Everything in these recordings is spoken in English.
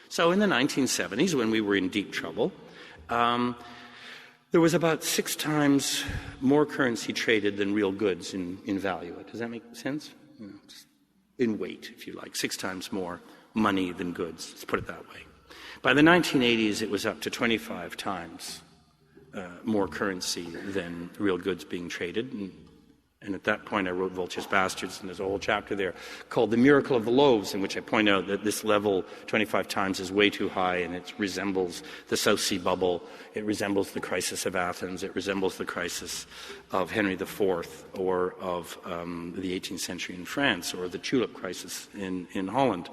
So in the 1970s, when we were in deep trouble, there was about 6 times more currency traded than real goods in value. Does that make sense? In weight, if you like, 6 times more money than goods. Let's put it that way. By the 1980s, it was up to 25 times more currency than real goods being traded. And at that point, I wrote Vulture's Bastards, and there's a whole chapter there called The Miracle of the Loaves, in which I point out that this level, 25 times, is way too high, and it resembles the South Sea Bubble. It resembles the crisis of Athens. It resembles the crisis of Henry IV, or of the 18th century in France, or the tulip crisis in Holland.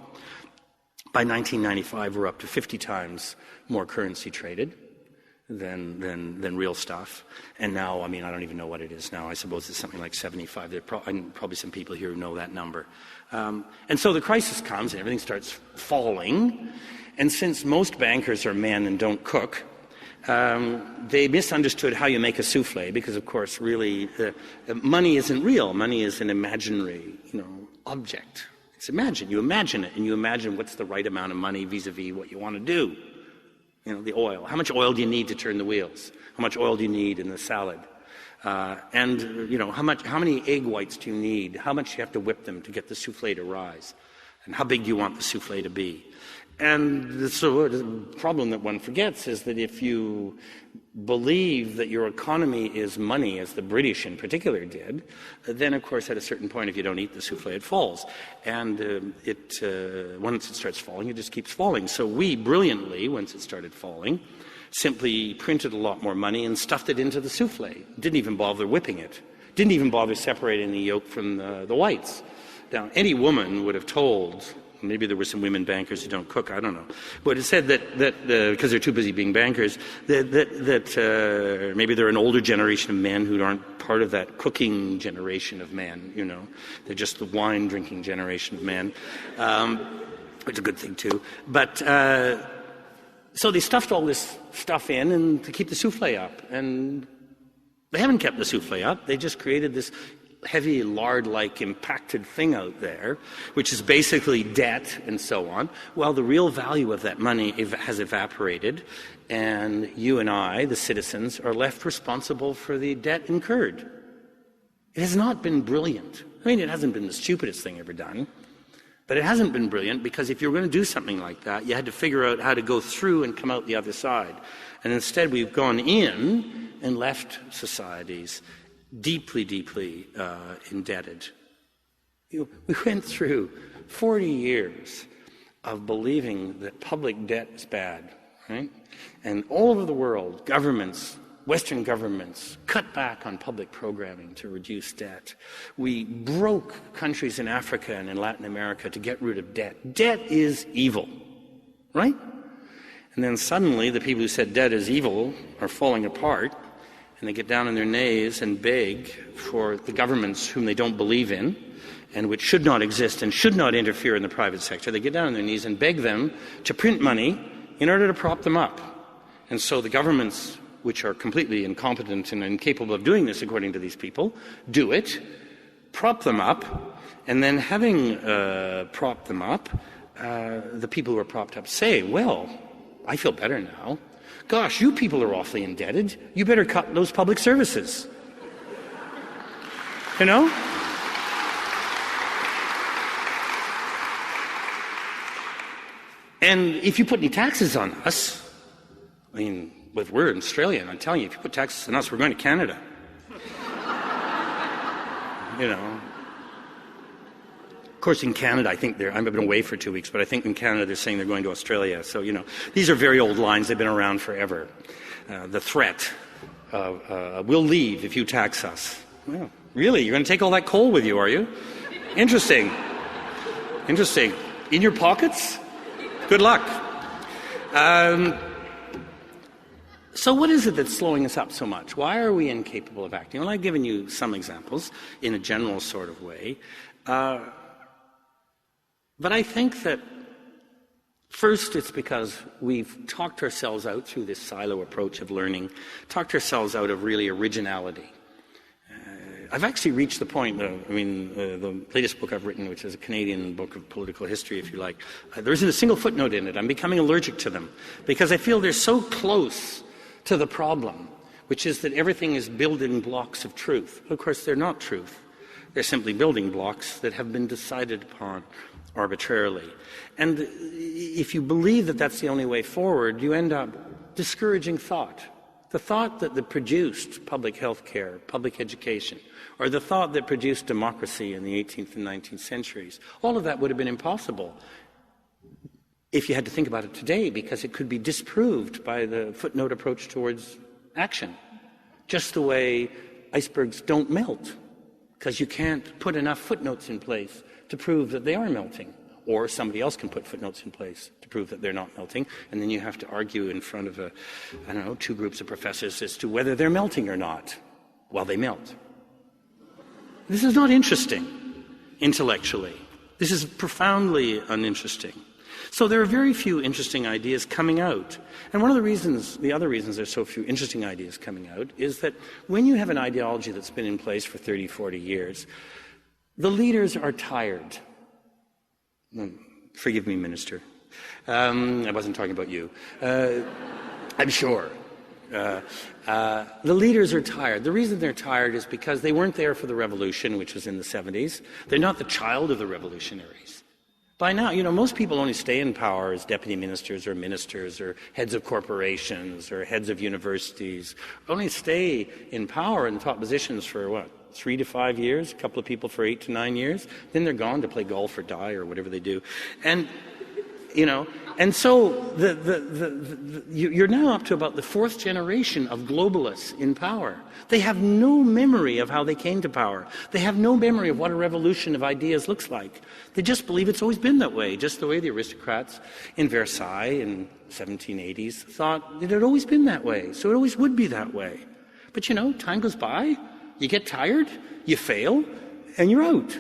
By 1995, we're up to 50 times more currency traded than real stuff. And now, I don't even know what it is now. I suppose it's something like 75. There are probably some people here who know that number. And so the crisis comes and everything starts falling. And since most bankers are men and don't cook, they misunderstood how you make a souffle, because, of course, really, money isn't real. Money is an imaginary, object. It's imagine. You imagine it, and you imagine what's the right amount of money vis-a-vis what you want to do. The oil. How much oil do you need to turn the wheels? How much oil do you need in the salad? And how many egg whites do you need? How much do you have to whip them to get the souffle to rise? And how big do you want the souffle to be? And so the problem that one forgets is that if you believe that your economy is money, as the British in particular did, then, of course, at a certain point, if you don't eat the souffle, it falls. And once it starts falling, it just keeps falling. So we, brilliantly, once it started falling, simply printed a lot more money and stuffed it into the souffle. Didn't even bother whipping it. Didn't even bother separating the yolk from the whites. Now, any woman would have told... Maybe there were some women bankers who don't cook, I don't know. But it said that because they're too busy being bankers, that maybe they're an older generation of men who aren't part of that cooking generation of men, They're just the wine-drinking generation of men, which is a good thing too. But so they stuffed all this stuff in and to keep the souffle up. And they haven't kept the souffle up. They just created this heavy, lard-like impacted thing out there, which is basically debt and so on. Well, the real value of that money has evaporated, and you and I, the citizens, are left responsible for the debt incurred. It has not been brilliant. It hasn't been the stupidest thing ever done, but it hasn't been brilliant because if you were going to do something like that, you had to figure out how to go through and come out the other side. And instead, we've gone in and left societies deeply, deeply indebted. We went through 40 years of believing that public debt is bad, right? And all over the world, governments, Western governments, cut back on public programming to reduce debt. We broke countries in Africa and in Latin America to get rid of debt. Debt is evil, right? And then suddenly the people who said debt is evil are falling apart, and they get down on their knees and beg for the governments whom they don't believe in and which should not exist and should not interfere in the private sector. They get down on their knees and beg them to print money in order to prop them up. And so the governments, which are completely incompetent and incapable of doing this according to these people, do it, prop them up, and then having propped them up, the people who are propped up say, well, I feel better now. Gosh, you people are awfully indebted. You better cut those public services. You know? And if you put any taxes on us, if we're in Australia, and I'm telling you, if you put taxes on us, we're going to Canada. Of course, in Canada, I think I've been away for 2 weeks, but I think in Canada they're saying they're going to Australia. So, these are very old lines. They've been around forever. The threat of, we'll leave if you tax us. Well, really? You're going to take all that coal with you, are you? Interesting. Interesting. In your pockets? Good luck. So what is it that's slowing us up so much? Why are we incapable of acting? Well, I've given you some examples in a general sort of way. But I think that first it's because we've talked ourselves out through this silo approach of learning, talked ourselves out of really originality. I've actually reached the point, the latest book I've written, which is a Canadian book of political history, if you like, there isn't a single footnote in it. I'm becoming allergic to them because I feel they're so close to the problem, which is that everything is building blocks of truth. Of course, they're not truth. They're simply building blocks that have been decided upon arbitrarily. And if you believe that that's the only way forward, you end up discouraging thought. The thought that produced public health care, public education, or the thought that produced democracy in the 18th and 19th centuries, all of that would have been impossible if you had to think about it today, because it could be disproved by the footnote approach towards action. Just the way icebergs don't melt, because you can't put enough footnotes in place to prove that they are melting. Or somebody else can put footnotes in place to prove that they're not melting, and then you have to argue in front of two groups of professors as to whether they're melting or not while they melt. This is not interesting intellectually. This is profoundly uninteresting. So there are very few interesting ideas coming out. And one of the other reasons there's so few interesting ideas coming out is that when you have an ideology that's been in place for 30, 40 years, the leaders are tired. Forgive me, Minister. I wasn't talking about you. I'm sure. The leaders are tired. The reason they're tired is because they weren't there for the revolution, which was in the 70s. They're not the child of the revolutionaries. By now, most people only stay in power as deputy ministers or heads of corporations or heads of universities. Only stay in power in top positions for 3 to 5 years, a couple of people for 8 to 9 years, then they're gone to play golf or die or whatever they do. And, and so you're now up to about the 4th generation of globalists in power. They have no memory of how they came to power. They have no memory of what a revolution of ideas looks like. They just believe it's always been that way, just the way the aristocrats in Versailles in the 1780s thought it had always been that way, so it always would be that way. But time goes by. You get tired, you fail, and you're out.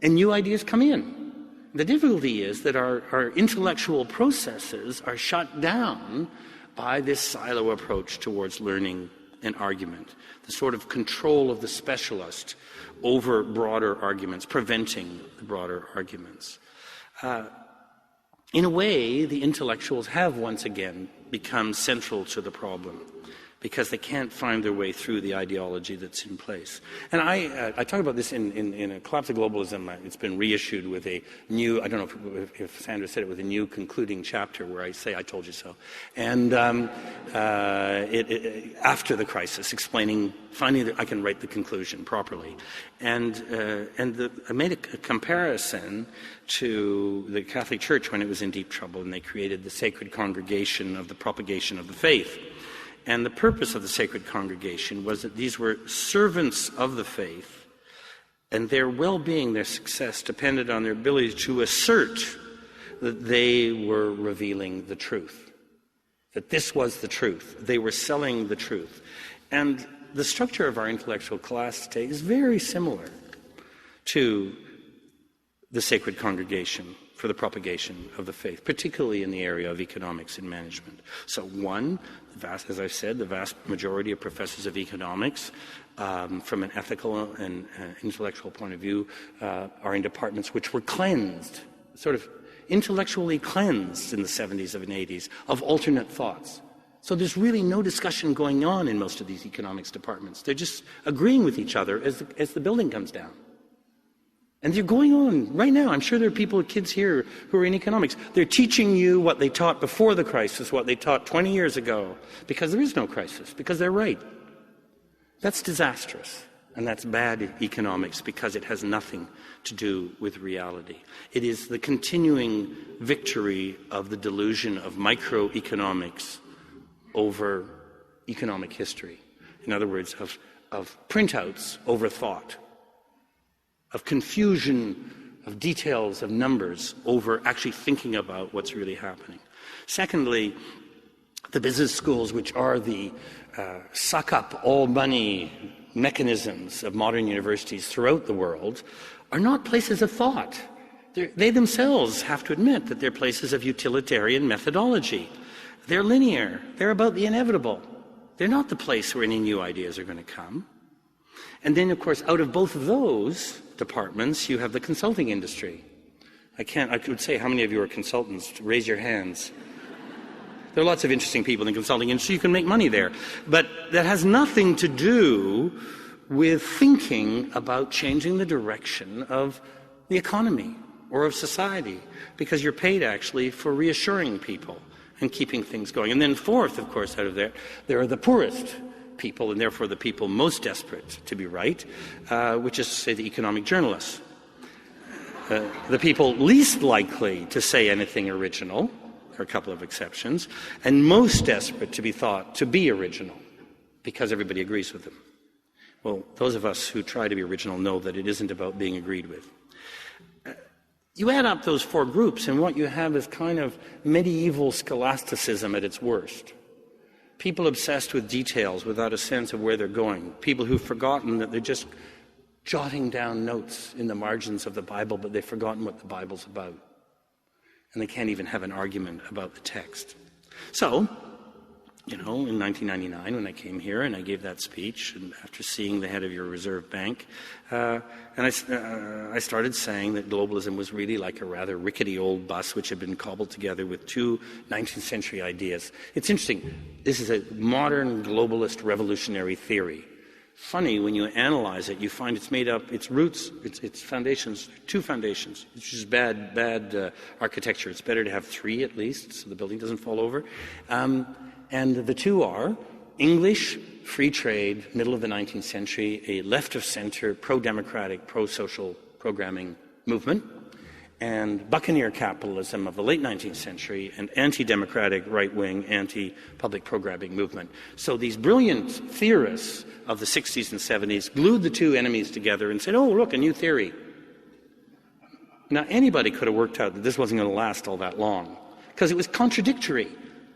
And new ideas come in. The difficulty is that our intellectual processes are shut down by this silo approach towards learning and argument, the sort of control of the specialist over broader arguments, preventing the broader arguments. In a way, the intellectuals have once again become central to the problem, because they can't find their way through the ideology that's in place. And I talk about this in a Collapse of Globalism. It's been reissued with a new, I don't know if Sandra said it, with a new concluding chapter where I say, I told you so. And after the crisis, finding that I can write the conclusion properly. And I made a comparison to the Catholic Church when it was in deep trouble, and they created the Sacred Congregation of the Propagation of the Faith. And the purpose of the Sacred Congregation was that these were servants of the faith, and their well-being, their success, depended on their ability to assert that they were revealing the truth, that this was the truth. They were selling the truth. And the structure of our intellectual class today is very similar to the Sacred Congregation for the propagation of the faith, particularly in the area of economics and management. So as I've said, the vast majority of professors of economics, from an ethical and intellectual point of view, are in departments which were cleansed, sort of intellectually cleansed in the 70s and 80s of alternate thoughts. So there's really no discussion going on in most of these economics departments. They're just agreeing with each other as the building comes down. And they're going on right now. I'm sure there are kids here who are in economics. They're teaching you what they taught before the crisis, what they taught 20 years ago, because there is no crisis, because they're right. That's disastrous, and that's bad economics, because it has nothing to do with reality. It is the continuing victory of the delusion of microeconomics over economic history. In other words, of printouts over thought, of confusion of details, of numbers, over actually thinking about what's really happening. Secondly, the business schools, which are the suck up all money mechanisms of modern universities throughout the world, are not places of thought. They themselves have to admit that they're places of utilitarian methodology. They're linear. They're about the inevitable. They're not the place where any new ideas are going to come. And then, of course, out of both of those departments, you have the consulting industry. I could say how many of you are consultants. Raise your hands. There are lots of interesting people in the consulting industry. You can make money there. But that has nothing to do with thinking about changing the direction of the economy or of society, because you're paid actually for reassuring people and keeping things going. And then fourth, of course, out of there are the poorest people, and therefore the people most desperate to be right, which is to say the economic journalists. The people least likely to say anything original, there are a couple of exceptions, and most desperate to be thought to be original, because everybody agrees with them. Well, those of us who try to be original know that it isn't about being agreed with. You add up those four groups, and what you have is kind of medieval scholasticism at its worst. People obsessed with details without a sense of where they're going. People who've forgotten that they're just jotting down notes in the margins of the Bible, but they've forgotten what the Bible's about. And they can't even have an argument about the text. So, in 1999 when I came here and I gave that speech, and after seeing the head of your Reserve Bank, and I started saying that globalism was really like a rather rickety old bus which had been cobbled together with two 19th century ideas. It's interesting. This is a modern globalist revolutionary theory. Funny, when you analyze it, you find it's made up, its roots, its foundations, two foundations, which is bad architecture. It's better to have three at least, so the building doesn't fall over. And the two are English, free trade, middle of the 19th century, a left-of-center, pro-democratic, pro-social programming movement, and buccaneer capitalism of the late 19th century, and anti-democratic, right-wing, anti-public programming movement. So these brilliant theorists of the 60s and 70s glued the two enemies together and said, oh, look, a new theory. Now, anybody could have worked out that this wasn't going to last all that long, because it was contradictory.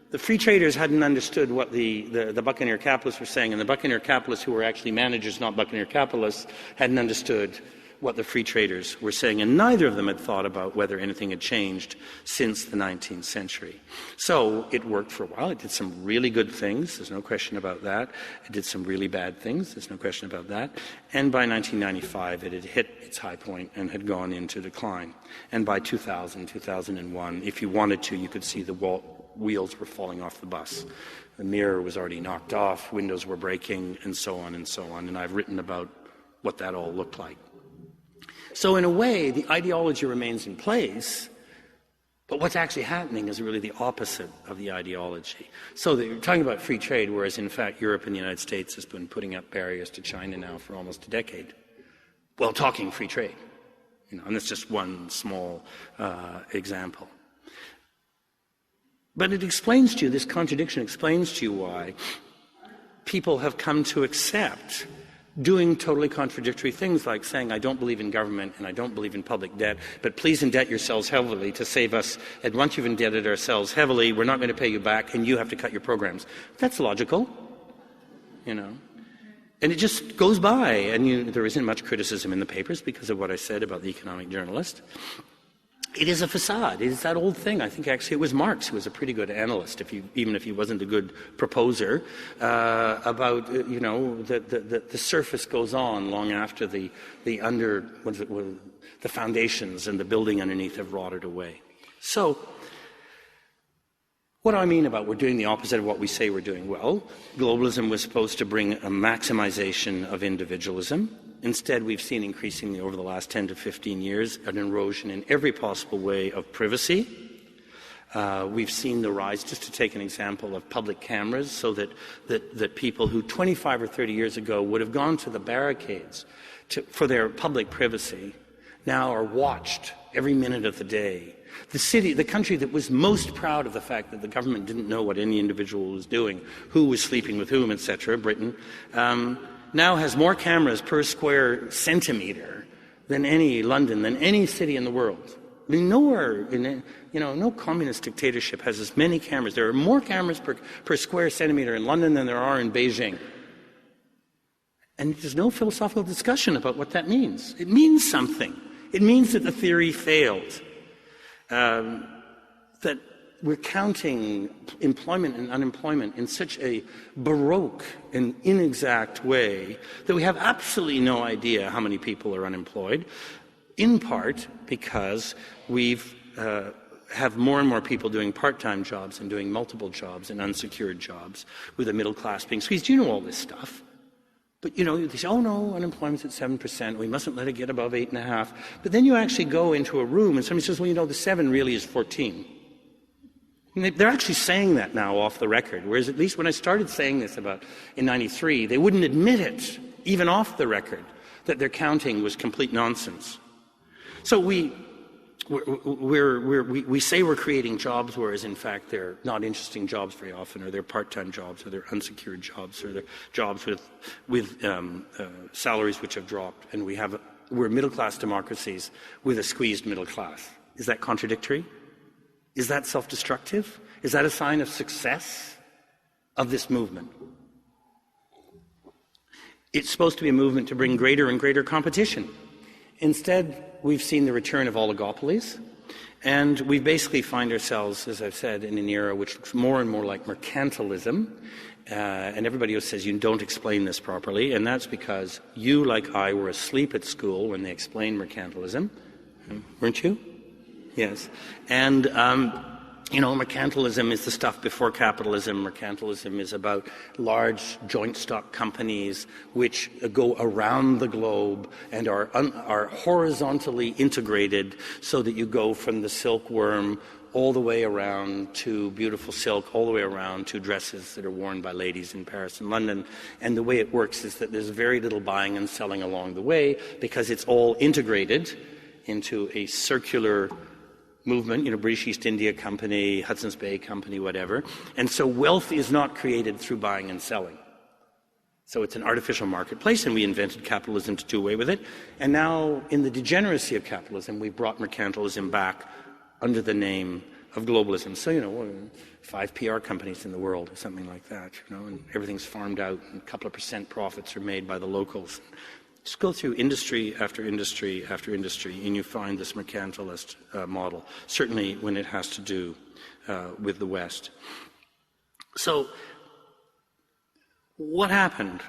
The free traders hadn't understood what the buccaneer capitalists were saying, and the buccaneer capitalists, who were actually managers, not buccaneer capitalists, hadn't understood what the free traders were saying, and neither of them had thought about whether anything had changed since the 19th century. So it worked for a while. It did some really good things, there's no question about that. It did some really bad things, there's no question about that. And by 1995, it had hit its high point and had gone into decline. And by 2000, 2001, if you wanted to, you could see the wheels were falling off the bus. The mirror was already knocked off, windows were breaking, and so on and so on. And I've written about what that all looked like. So in a way, the ideology remains in place, but what's actually happening is really the opposite of the ideology. So you're talking about free trade, whereas in fact Europe and the United States has been putting up barriers to China now for almost a decade. Well, talking free trade, and that's just one small example. But it explains to you, this contradiction explains to you why people have come to accept doing totally contradictory things, like saying, I don't believe in government and I don't believe in public debt, but please indebt yourselves heavily to save us, and once you've indebted ourselves heavily, we're not going to pay you back and you have to cut your programs. That's logical, And it just goes by, and there isn't much criticism in the papers because of what I said about the economic journalist. It is a facade. It is that old thing. I think actually it was Marx who was a pretty good analyst, even if he wasn't a good proposer, about the surface goes on long after the foundations and the building underneath have rotted away. So, what do I mean about we're doing the opposite of what we say we're doing? Well, globalism was supposed to bring a maximization of individualism. Instead, we've seen increasingly over the last 10 to 15 years an erosion in every possible way of privacy. We've seen the rise, just to take an example, of public cameras, so that people who 25 or 30 years ago would have gone to the barricades for their public privacy now are watched every minute of the day. The country that was most proud of the fact that the government didn't know what any individual was doing, who was sleeping with whom, etc., Britain, now has more cameras per square centimetre than any city in the world. I mean, nowhere no communist dictatorship has as many cameras. There are more cameras per square centimetre in London than there are in Beijing. And there's no philosophical discussion about what that means. It means something. It means that the theory failed. That we're counting employment and unemployment in such a baroque and inexact way that we have absolutely no idea how many people are unemployed, in part because we've have more and more people doing part-time jobs and doing multiple jobs and unsecured jobs, with the middle class being squeezed. You know all this stuff. But, they say, oh, no, unemployment's at 7%. We mustn't let it get above 8.5%. But then you actually go into a room and somebody says, well, the 7 really is 14. And they're actually saying that now off the record, whereas at least when I started saying this in 93, they wouldn't admit it, even off the record, that their counting was complete nonsense. So we say we're creating jobs, whereas in fact they're not interesting jobs very often, or they're part-time jobs, or they're unsecured jobs, or they're jobs with salaries which have dropped, and we're middle-class democracies with a squeezed middle class. Is that contradictory? Is that self-destructive? Is that a sign of success of this movement? It's supposed to be a movement to bring greater and greater competition. Instead, we've seen the return of oligopolies, and we basically find ourselves, as I've said, in an era which looks more and more like mercantilism, and everybody else says you don't explain this properly, and that's because you, like I, were asleep at school when they explained mercantilism, weren't you? Yes. And mercantilism is the stuff before capitalism. Mercantilism is about large joint stock companies which go around the globe and are horizontally integrated, so that you go from the silkworm all the way around to beautiful silk, all the way around to dresses that are worn by ladies in Paris and London. And the way it works is that there's very little buying and selling along the way, because it's all integrated into a circular movement, British East India Company, Hudson's Bay Company, whatever. And so wealth is not created through buying and selling. So it's an artificial marketplace, and we invented capitalism to do away with it. And now, in the degeneracy of capitalism, we brought mercantilism back under the name of globalism. So, 5 PR companies in the world, or something like that, and everything's farmed out, and a couple of % profits are made by the locals. Just go through industry after industry after industry, and you find this mercantilist model, certainly when it has to do with the West. So, what happened?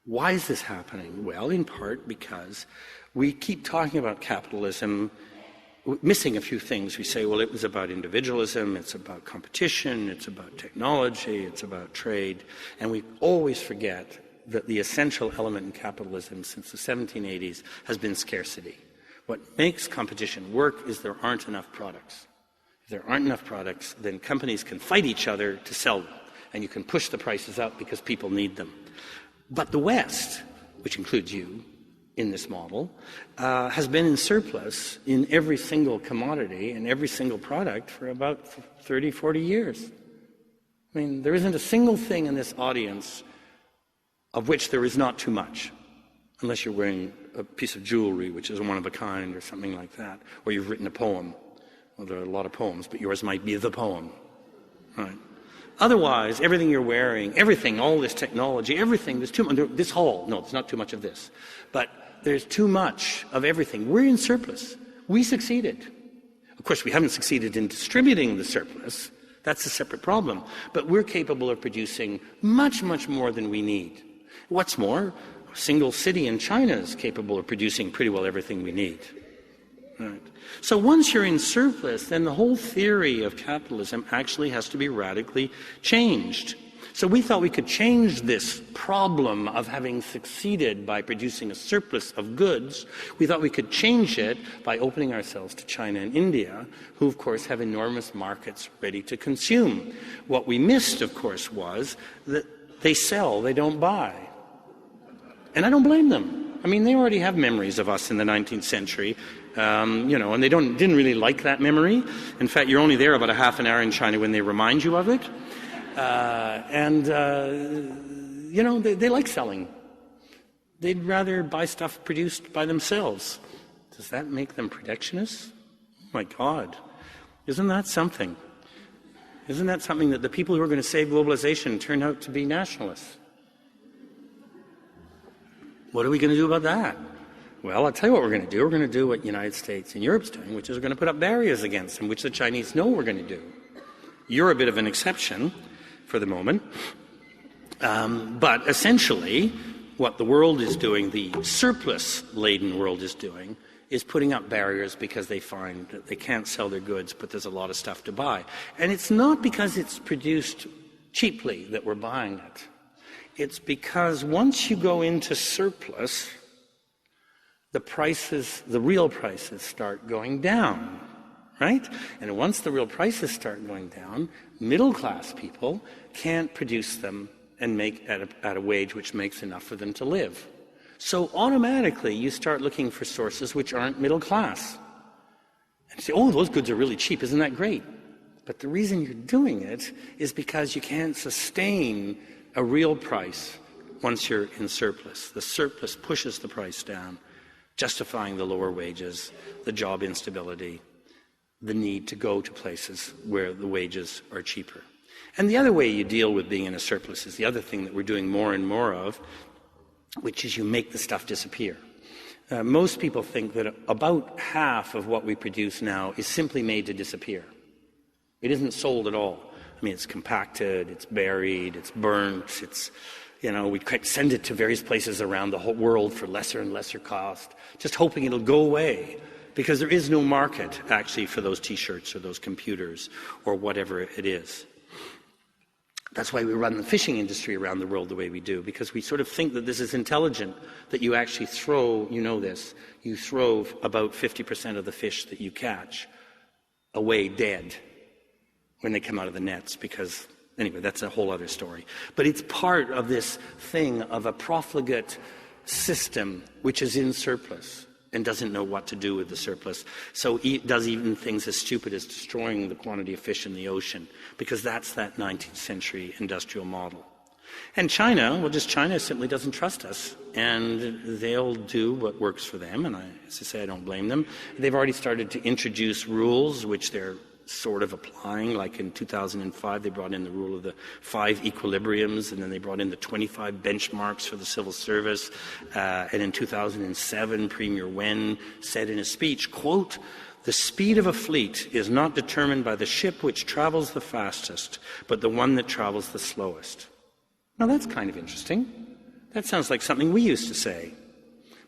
Why is this happening? Well, in part because we keep talking about capitalism, missing a few things. We say, well, it was about individualism, it's about competition, it's about technology, it's about trade, and we always forget that the essential element in capitalism since the 1780s has been scarcity. What makes competition work is there aren't enough products. If there aren't enough products, then companies can fight each other to sell them, and you can push the prices up because people need them. But the West, which includes you in this model, has been in surplus in every single commodity and every single product for about 30, 40 years. I mean, there isn't a single thing in this audience of which there is not too much, unless you're wearing a piece of jewelry which is one of a kind or something like that, or you've written a poem. Well, there are a lot of poems, but yours might be the poem. Right? Otherwise, everything you're wearing, everything, all this technology, everything, there's too much. This hall, no, there's not too much of this. But there's too much of everything. We're in surplus. We succeeded. Of course, we haven't succeeded in distributing the surplus. That's a separate problem. But we're capable of producing much, much more than we need. What's more, a single city in China is capable of producing pretty well everything we need. Right. So once you're in surplus, then the whole theory of capitalism actually has to be radically changed. So we thought we could change this problem of having succeeded by producing a surplus of goods. We thought we could change it by opening ourselves to China and India, who, of course, have enormous markets ready to consume. What we missed, of course, was that they sell, they don't buy. And I don't blame them. I mean, they already have memories of us in the 19th century, and they didn't really like that memory. In fact, you're only there about a half an hour in China when they remind you of it. They like selling. They'd rather buy stuff produced by themselves. Does that make them protectionists? Oh my God. Isn't that something? Isn't that something that the people who are going to save globalization turn out to be nationalists? What are we going to do about that? Well, I'll tell you what we're going to do. We're going to do what the United States and Europe's doing, which is we're going to put up barriers against them, which the Chinese know we're going to do. You're a bit of an exception for the moment. But essentially, what the world is doing, the surplus-laden world is doing, is putting up barriers because they find that they can't sell their goods, but there's a lot of stuff to buy. And it's not because it's produced cheaply that we're buying it. It's because once you go into surplus, the real prices start going down, right? And once the real prices start going down, middle-class people can't produce them and make at a wage which makes enough for them to live. So automatically you start looking for sources which aren't middle class. And you say, oh, those goods are really cheap, isn't that great? But the reason you're doing it is because you can't sustain a real price once you're in surplus. The surplus pushes the price down, justifying the lower wages, the job instability, the need to go to places where the wages are cheaper. And the other way you deal with being in a surplus is the other thing that we're doing more and more of, which is you make the stuff disappear. Most people think that about half of what we produce now is simply made to disappear. It isn't sold at all. I mean, it's compacted, it's buried, it's burnt, we send it to various places around the whole world for lesser and lesser cost, just hoping it'll go away, because there is no market, actually, for those T-shirts or those computers or whatever it is. That's why we run the fishing industry around the world the way we do, because we sort of think that this is intelligent, that you actually throw, you throw about 50% of the fish that you catch away dead when they come out of the nets, because, anyway, that's a whole other story. But it's part of this thing of a profligate system which is in surplus and doesn't know what to do with the surplus. So it does even things as stupid as destroying the quantity of fish in the ocean, because that's that 19th century industrial model. And China simply doesn't trust us, and they'll do what works for them, and as I say, I don't blame them. They've already started to introduce rules which they're sort of applying, like in 2005 they brought in the rule of the 5 equilibriums, and then they brought in the 25 benchmarks for the civil service, and in 2007 Premier Wen said in a speech, quote, "The speed of a fleet is not determined by the ship which travels the fastest, but the one that travels the slowest." Now that's kind of interesting. That sounds like something we used to say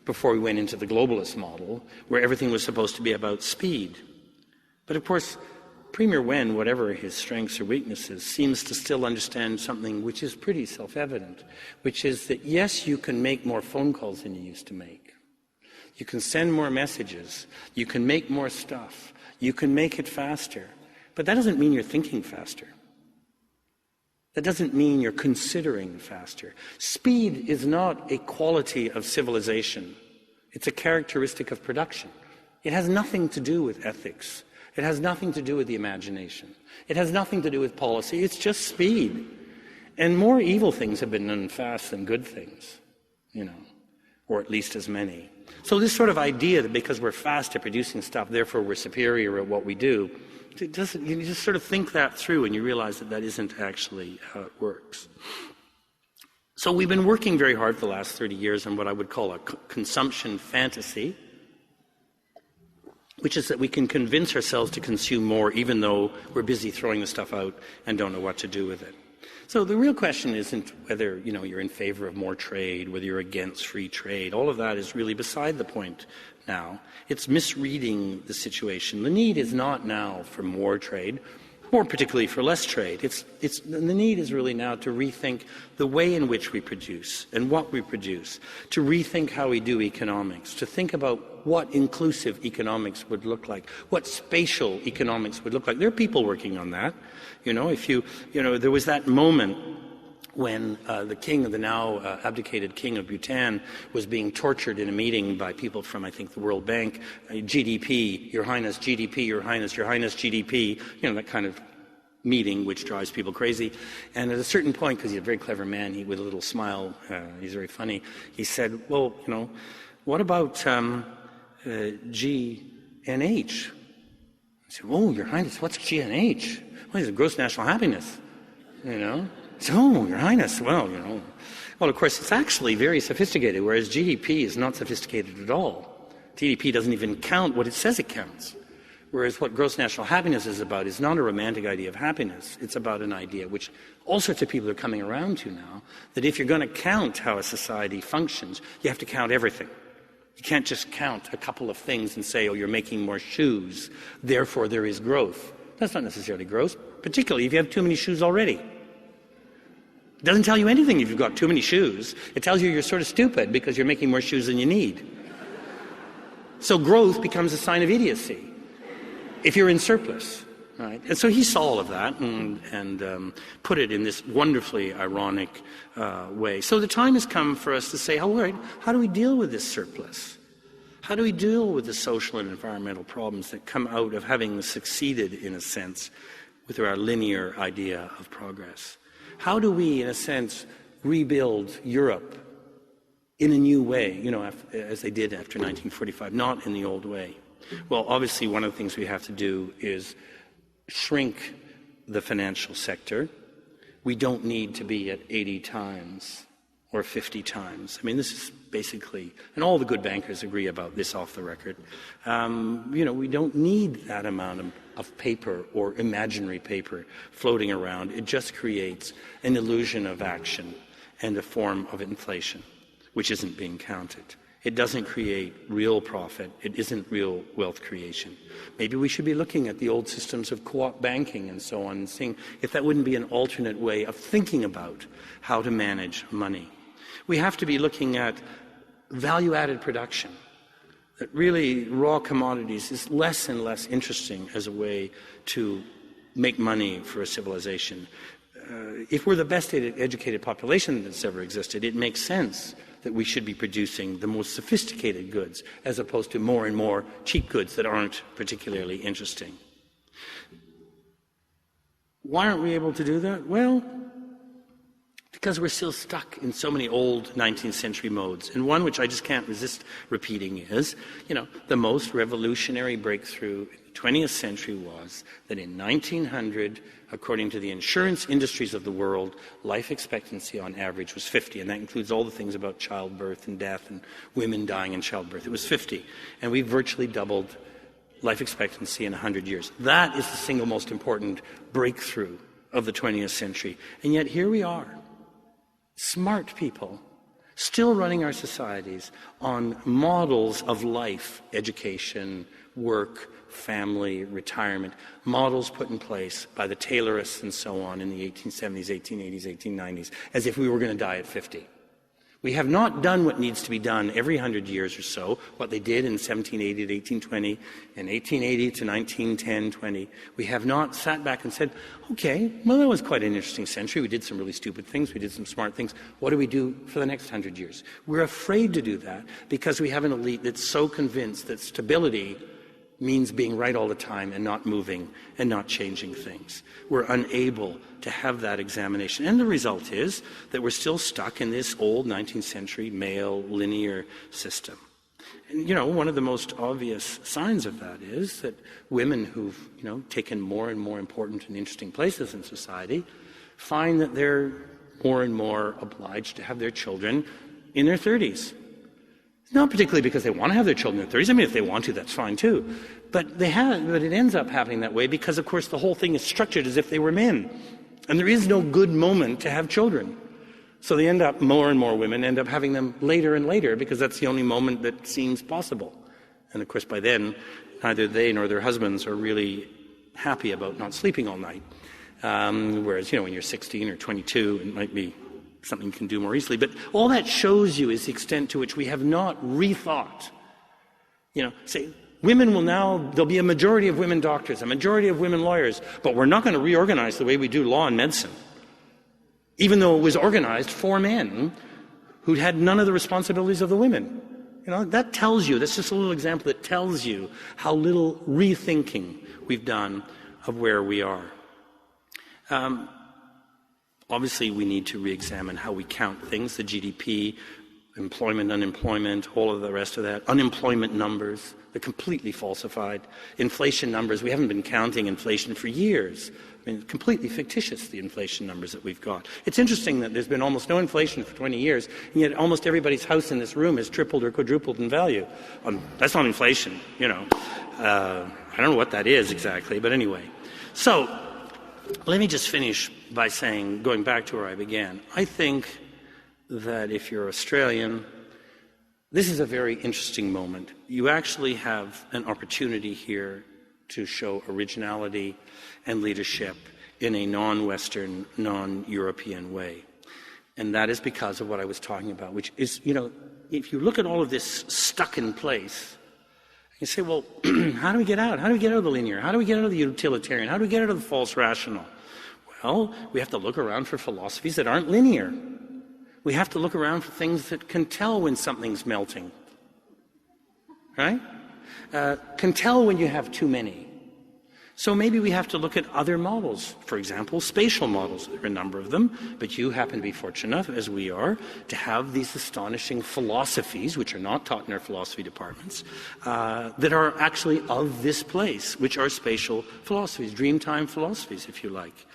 before we went into the globalist model, where everything was supposed to be about speed. But of course, Premier Wen, whatever his strengths or weaknesses, seems to still understand something which is pretty self-evident, which is that, yes, you can make more phone calls than you used to make. You can send more messages. You can make more stuff. You can make it faster. But that doesn't mean you're thinking faster. That doesn't mean you're considering faster. Speed is not a quality of civilization. It's a characteristic of production. It has nothing to do with ethics. It has nothing to do with the imagination. It has nothing to do with policy. It's just speed. And more evil things have been done fast than good things, or at least as many. So this sort of idea that because we're fast at producing stuff, therefore we're superior at what we do, you just sort of think that through and you realize that isn't actually how it works. So we've been working very hard for the last 30 years on what I would call a consumption fantasy, which is that we can convince ourselves to consume more even though we're busy throwing the stuff out and don't know what to do with it. So the real question isn't whether, you're in favor of more trade, whether you're against free trade. All of that is really beside the point now. It's misreading the situation. The need is not now for more trade, or particularly for less trade. The need is really now to rethink the way in which we produce and what we produce, to rethink how we do economics, to think about what inclusive economics would look like, what spatial economics would look like. There are people working on that. There was that moment when the now abdicated king of Bhutan was being tortured in a meeting by people from, I think, the World Bank, GDP, Your Highness, GDP, Your Highness, Your Highness, GDP, that kind of meeting which drives people crazy. And at a certain point, because he's a very clever man, with a little smile, he's very funny, he said, well, what about G and H? I said, oh, Your Highness, what's G and H? Well, it's gross national happiness, So, oh, Your Highness, well, Well, of course, it's actually very sophisticated, whereas GDP is not sophisticated at all. GDP doesn't even count what it says it counts. Whereas what gross national happiness is about is not a romantic idea of happiness. It's about an idea which all sorts of people are coming around to now, that if you're going to count how a society functions, you have to count everything. You can't just count a couple of things and say, oh, you're making more shoes, therefore there is growth. That's not necessarily growth, particularly if you have too many shoes already. It doesn't tell you anything if you've got too many shoes. It tells you you're sort of stupid because you're making more shoes than you need. So growth becomes a sign of idiocy if you're in surplus. Right? And so he saw all of that and put it in this wonderfully ironic way. So the time has come for us to say, all right, how do we deal with this surplus? How do we deal with the social and environmental problems that come out of having succeeded, in a sense, with our linear idea of progress? How do we, in a sense, rebuild Europe in a new way, as they did after 1945, not in the old way? Well, obviously, one of the things we have to do is shrink the financial sector. We don't need to be at 80 times or 50 times. I mean, this is basically, and all the good bankers agree about this off the record, we don't need that amount of paper or imaginary paper floating around. It just creates an illusion of action and a form of inflation, which isn't being counted. It doesn't create real profit. It isn't real wealth creation. Maybe we should be looking at the old systems of co-op banking and so on and seeing if that wouldn't be an alternate way of thinking about how to manage money. We have to be looking at value-added production. That really raw commodities is less and less interesting as a way to make money for a civilization. If we're the best educated population that's ever existed, it makes sense that we should be producing the most sophisticated goods as opposed to more and more cheap goods that aren't particularly interesting. Why aren't we able to do that? Well, because we're still stuck in so many old 19th century modes. And one which I just can't resist repeating is, the most revolutionary breakthrough in the 20th century was that in 1900, according to the insurance industries of the world, life expectancy on average was 50. And that includes all the things about childbirth and death and women dying in childbirth. It was 50. And we virtually doubled life expectancy in 100 years. That is the single most important breakthrough of the 20th century. And yet here we are. Smart people still running our societies on models of life, education, work, family, retirement, models put in place by the Taylorists and so on in the 1870s, 1880s, 1890s, as if we were going to die at 50. We have not done what needs to be done every 100 years or so, what they did in 1780 to 1820 and 1880 to 1910, 20. We have not sat back and said, okay, well, that was quite an interesting century. We did some really stupid things. We did some smart things. What do we do for the next 100 years? We're afraid to do that because we have an elite that's so convinced that stability means being right all the time and not moving and not changing things. We're unable to have that examination. And the result is that we're still stuck in this old 19th century male linear system. And, one of the most obvious signs of that is that women who've, taken more and more important and interesting places in society find that they're more and more obliged to have their children in their 30s. Not particularly because they want to have their children in their 30s. I mean, if they want to, that's fine too. But it ends up happening that way because, of course, the whole thing is structured as if they were men. And there is no good moment to have children. So they more and more women end up having them later and later because that's the only moment that seems possible. And, of course, by then, neither they nor their husbands are really happy about not sleeping all night. Whereas, when you're 16 or 22, it might be something you can do more easily. But all that shows you is the extent to which we have not rethought. Say, women there'll be a majority of women doctors, a majority of women lawyers, but we're not going to reorganize the way we do law and medicine. Even though it was organized for men who'd had none of the responsibilities of the women. That tells you, that's just a little example that tells you how little rethinking we've done of where we are. Obviously, we need to re-examine how we count things. The GDP employment, unemployment, all of the rest of that. Unemployment numbers, they're completely falsified. Inflation numbers, we haven't been counting inflation for years. I mean, completely fictitious, the inflation numbers that we've got. It's interesting that there's been almost no inflation for 20 years, and yet almost everybody's house in this room has tripled or quadrupled in value. That's not inflation, you know. I don't know what that is exactly, but anyway. So, let me just finish by saying, going back to where I began, I think that if you're Australian, this is a very interesting moment. You actually have an opportunity here to show originality and leadership in a non-Western, non-European way. And that is because of what I was talking about, which is, you know, if you look at all of this stuck in place, you say, well, how do we get out? How do we get out of the linear? How do we get out of the utilitarian? How do we get out of the false rational? Well, we have to look around for philosophies that aren't linear. We have to look around for things that can tell when something's melting, right? Can tell when you have too many. So maybe we have to look at other models. For example, spatial models. There are a number of them, but you happen to be fortunate enough, as we are, to have these astonishing philosophies, which are not taught in our philosophy departments, that are actually of this place, which are spatial philosophies, dreamtime philosophies, if you like.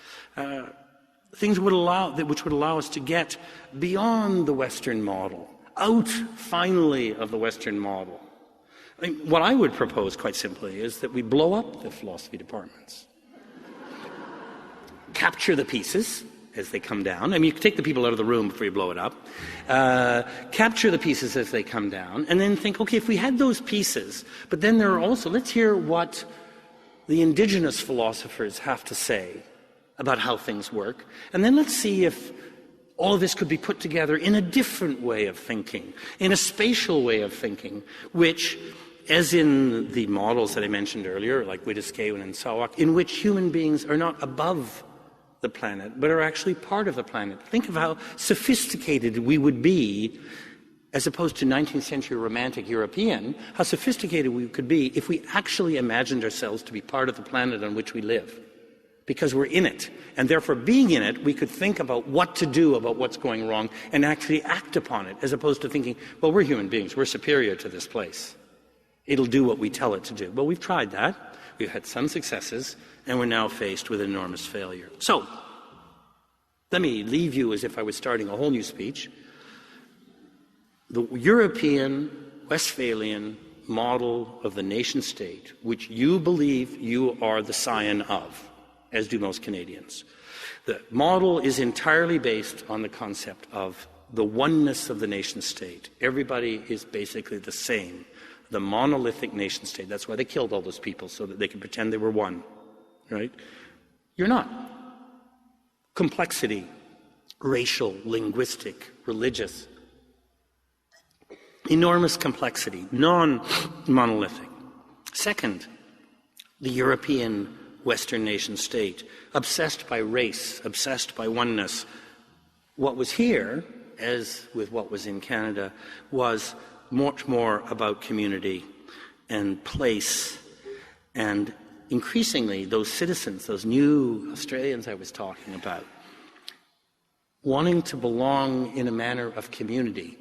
Things which would allow us to get beyond the Western model, out finally of the Western model. I mean, what I would propose, quite simply, is that we blow up the philosophy departments. Capture the pieces as they come down. I mean, you can take the people out of the room before you blow it up. Capture the pieces as they come down, and then think, okay, if we had those pieces, but then there are also, let's hear what the indigenous philosophers have to say about how things work, and then let's see if all of this could be put together in a different way of thinking, in a spatial way of thinking, which, as in the models that I mentioned earlier, like Wittiskawan and Sawak, in which human beings are not above the planet, but are actually part of the planet. Think of how sophisticated we would be, as opposed to 19th century romantic European, how sophisticated we could be if we actually imagined ourselves to be part of the planet on which we live. Because we're in it. And therefore, being in it, we could think about what to do about what's going wrong and actually act upon it, as opposed to thinking, well, we're human beings, we're superior to this place. It'll do what we tell it to do. Well, we've tried that. We've had some successes, and we're now faced with enormous failure. So, let me leave you as if I was starting a whole new speech. The European, Westphalian model of the nation-state, which you believe you are the scion of, as do most Canadians. The model is entirely based on the concept of the oneness of the nation-state. Everybody is basically the same. The monolithic nation-state. That's why they killed all those people, so that they could pretend they were one. Right? You're not. Complexity, racial, linguistic, religious. Enormous complexity, non-monolithic. Second, the European Western nation-state, obsessed by race, obsessed by oneness. What was here, as with what was in Canada, was much more about community and place, and increasingly those citizens, those new Australians I was talking about, wanting to belong in a manner of community,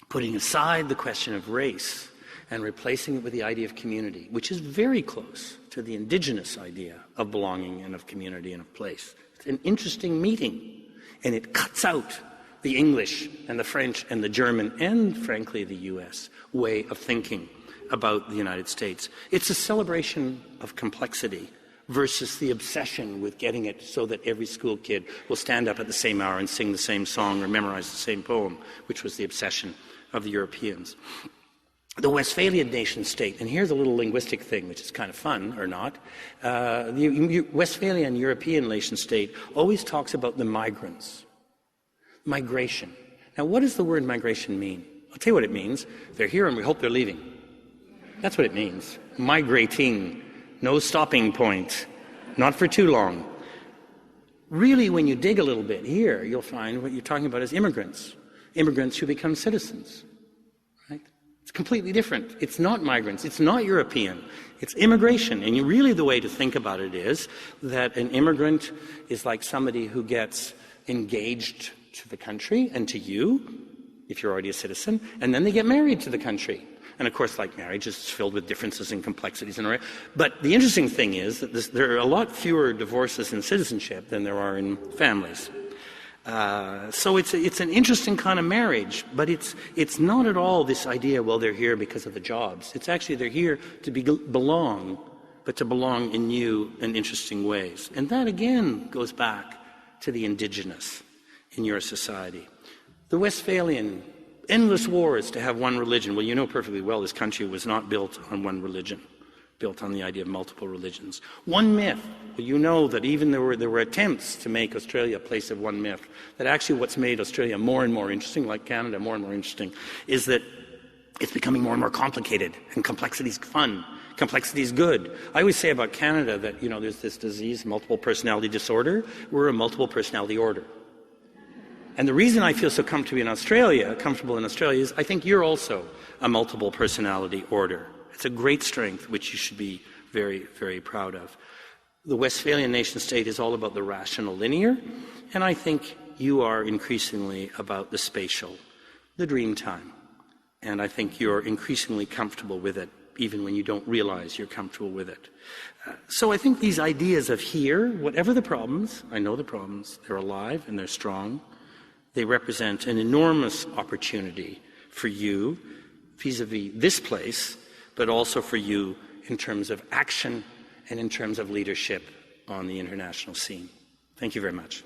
putting aside the question of race and replacing it with the idea of community, which is very close to the indigenous idea of belonging and of community and of place. It's an interesting meeting, and it cuts out the English and the French and the German and, frankly, the US way of thinking about the United States. It's a celebration of complexity versus the obsession with getting it so that every school kid will stand up at the same hour and sing the same song or memorize the same poem, which was the obsession of the Europeans. The Westphalian nation-state, and here's a little linguistic thing, which is kind of fun, or not. The Westphalian European nation-state always talks about the migrants. Migration. Now, what does the word migration mean? I'll tell you what it means. They're here and we hope they're leaving. That's what it means. Migrating. No stopping point. Not for too long. Really, when you dig a little bit here, you'll find what you're talking about is immigrants. Immigrants who become citizens. Right? It's completely different. It's not migrants. It's not European. It's immigration. And really the way to think about it is that an immigrant is like somebody who gets engaged to the country and to you, if you're already a citizen, and then they get married to the country. And of course, like marriage, is filled with differences and complexities. But the interesting thing is that there are a lot fewer divorces in citizenship than there are in families. So it's an interesting kind of marriage, but it's not at all this idea, well, they're here because of the jobs. It's actually they're here to belong, but to belong in new and interesting ways. And that, again, goes back to the indigenous in your society. The Westphalian, endless wars to have one religion. Well, you know perfectly well this country was not built on one religion, built on the idea of multiple religions. One myth. Well, you know that even there were attempts to make Australia a place of one myth, that actually what's made Australia more and more interesting, like Canada more and more interesting, is that it's becoming more and more complicated, and complexity is fun. Complexity is good. I always say about Canada that, you know, there's this disease, multiple personality disorder. We're a multiple personality order. And the reason I feel so comfortable in Australia is I think you're also a multiple personality order. It's a great strength which you should be very, very proud of. The Westphalian nation-state is all about the rational linear, and I think you are increasingly about the spatial, the dream time. And I think you're increasingly comfortable with it, even when you don't realize you're comfortable with it. So I think these ideas of here, whatever the problems, I know the problems, they're alive and they're strong. They represent an enormous opportunity for you vis-a-vis this place, but also for you in terms of action and in terms of leadership on the international scene. Thank you very much.